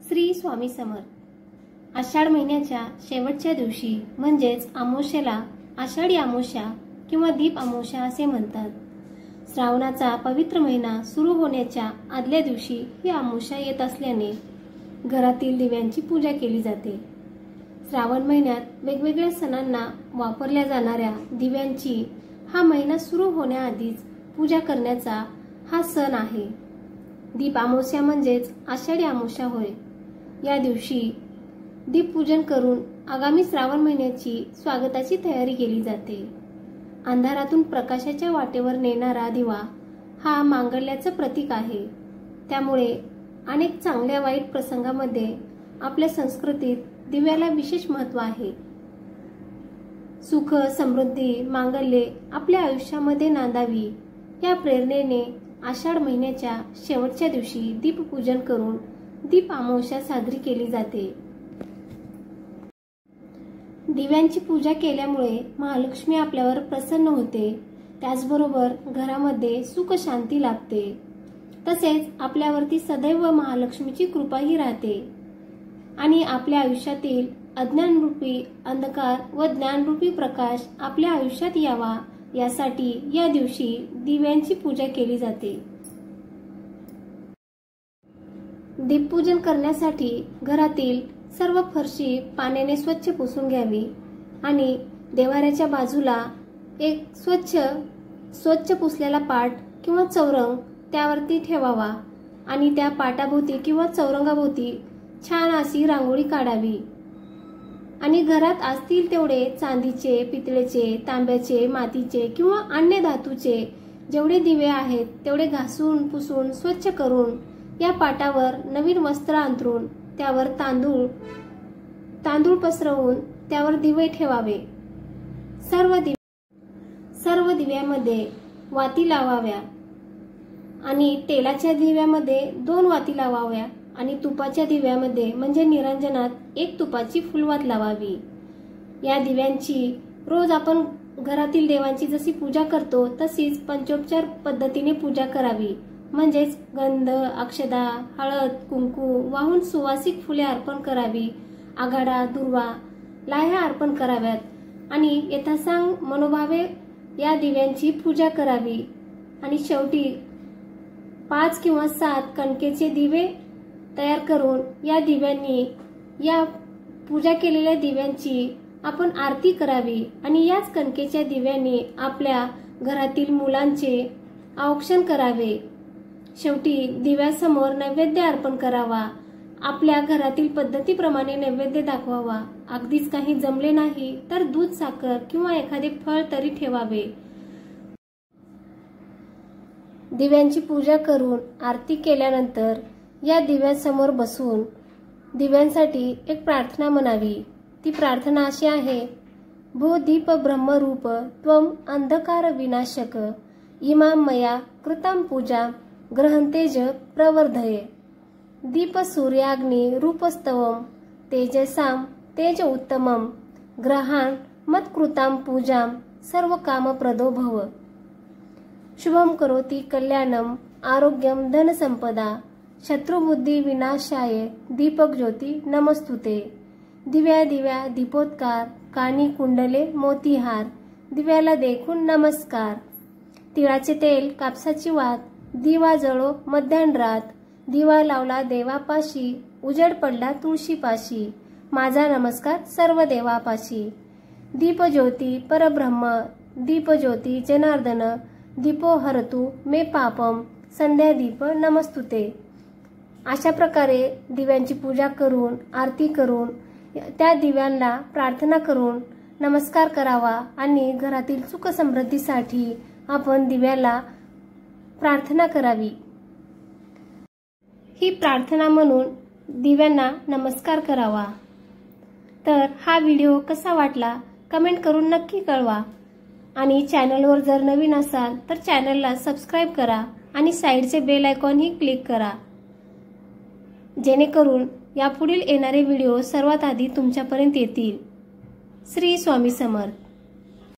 श्री स्वामी समर्थ। आषाढ महिन्याच्या शेवटच्या दिवशी म्हणजेच अमावस्येला आषाढी अमावस्या किंवा दीप अमावस्या असे म्हणतात। श्रावणाचा पवित्र महिना सुरू होण्याच्या आदल्या दिवशी ही अमावस्या येत असल्याने घरातील दिव्यांची पूजा केली जाते। श्रावण महिन्यात वेगवेगळ्या सणांना वापरल्या जाणाऱ्या दिव्यांची हा महिना सुरू होण्याआधीच पूजा करण्याचा हा सण आहे। दीप अमावस्या म्हणजेच आषाढी अमावस्या होय। या दिवशी दीपपूजन करून आगामी श्रावण महिन्याची स्वागताची तयारी केली जाते। अंधारातून प्रकाशाच्या वाटेवर नेणारा दिवा हा मांगल्याचं प्रतीक आहे। त्यामुळे अनेक चांगल्या वाईट प्रसंगामध्ये आपल्या संस्कृतीत दिव्याला विशेष महत्त्व आहे। सुख समृद्धी मांगल्ये आपल्या आयुष्यामध्ये नांदावी या प्रेरणेने आषाढ महिन्याच्या शेवटच्या दिवशी दीपपूजन करून दीप अमावस्या साजरी केली जाते। दिव्यांची पूजा केल्यामुळे महालक्ष्मी आपल्यावर प्रसन्न होते। त्याचबरोबर घरामध्ये सुख शांती लाभते। तसेच आपल्यावरती सदैव महालक्ष्मीची कृपाही राहते आणि आपल्या आयुष्यातील अज्ञानरूपी अंधकार व ज्ञानरूपी प्रकाश आपल्या आयुष्यात यावा यासाठी या दिवशी दिव्यांची पूजा केली जाते। दीपपूजन करण्यासाठी घरातील सर्व फरशी पाण्याने स्वच्छ पुसून घ्यावी आणि देवाऱ्याच्या बाजूला एक स्वच्छ पुसलेला पाट किंवा चौरंग त्यावरती ठेवावा आणि त्या पाटाभोवती किंवा चौरंगाभोवती छान अशी रांगोळी काढावी आणि घरात असतील तेवढे चांदीचे, पितळेचे, तांब्याचे, मातीचे किंवा अन्य धातूचे जेवढे दिवे आहेत तेवढे घासून पुसून स्वच्छ करून या पाटावर नवीन वस्त्र अंथरून त्यावर तांदूळ पसरवून त्यावर दिवे ठेवावे। सर्व दिव्यामध्ये वाती लावाव्या आणि तेलाच्या दिव्यामध्ये 2 वाती लावाव्या आणि तुपाच्या दिव्यामध्ये म्हणजे निरंजनात 1 तुपाची फुलवात लावावी। या दिव्यांची रोज आपण घरातील देवांची जशी पूजा करतो तशीच पंचोपचार पद्धतीने पूजा करावी। म्हणजेच गंध, अक्षदा, हळद, कुंकू वाहून सुवासिक फुले अर्पण करावी, आघाडा, दुर्वा, लाह्या अर्पण कराव्यात आणि यथासांग मनोभावे या दिव्यांची पूजा करावी आणि शेवटी 5 किंवा 7 कणकेचे दिवे तयार करून या दिव्यांनी या पूजा केलेल्या दिव्यांची आपण आरती करावी आणि याच कणकेच्या दिव्यांनी आपल्या घरातील मुलांचे औक्षण करावे। शेवटी दिव्यासमोर नैवेद्य अर्पण करावा। आपल्या घरातील पद्धतीप्रमाणे नैवेद्य दाखवावा। अगदीच काही जमले नाही तर दूध, साखर किंवा एखादे फळ तरी ठेवावे। दिव्यांची पूजा करून आरती केल्यानंतर या दिव्यासमोर बसून दिव्यांसाठी एक प्रार्थना म्हणावी। ती प्रार्थना अशी आहे: भो दीप ब्रह्मरूप त्वम अंधकार विनाशक इमां मया कृतां पूजा ग्रहंतेज प्रवर्धये दीप सूर्याग्नि रूपस्तवम तेजसां तेज उत्तमं ग्रहाण मत्कृतां पूजां सर्व काम प्रदो भव। शुभम करोति कल्याणम आरोग्यम धन संपदा शत्रुबुद्धी विनाशाय दीपक ज्योती नमस्तुते। दिव्या दिव्या दीपोत्कार कानी कुंडले मोतीहार दिव्याला देखून नमस्कार। तिळाचे तेल कापसाची वात दिवा जळो मध्यान्हरात दिवा लावला देवापाशी उजेड पडला तुळशीपाशी माझा नमस्कार सर्व देवापाशी। दीपज्योती परब्रह्म दीपज्योती जनार्दन दीपो हरतु मे पापम संध्या दीप नमस्तुते। अशा प्रकारे दिव्यांची पूजा करून आरती करून त्या दिव्यांना प्रार्थना करून नमस्कार करावा आणि घरातील सुख समृद्धीसाठी आपण दिव्याला प्रार्थना करावी। ही प्रार्थना म्हणून दिव्यांना नमस्कार करावा। तर हा व्हिडिओ कसा वाटला कमेंट करून नक्की कळवा आणि चॅनलवर जर नवीन असाल तर चॅनलला सबस्क्राइब करा आणि साइडचे बेल आयकॉन ही क्लिक करा, जेणेकरून यापुढील येणारे व्हिडिओ सर्वात आधी तुमच्यापर्यंत येतील। श्री स्वामी समर्थ।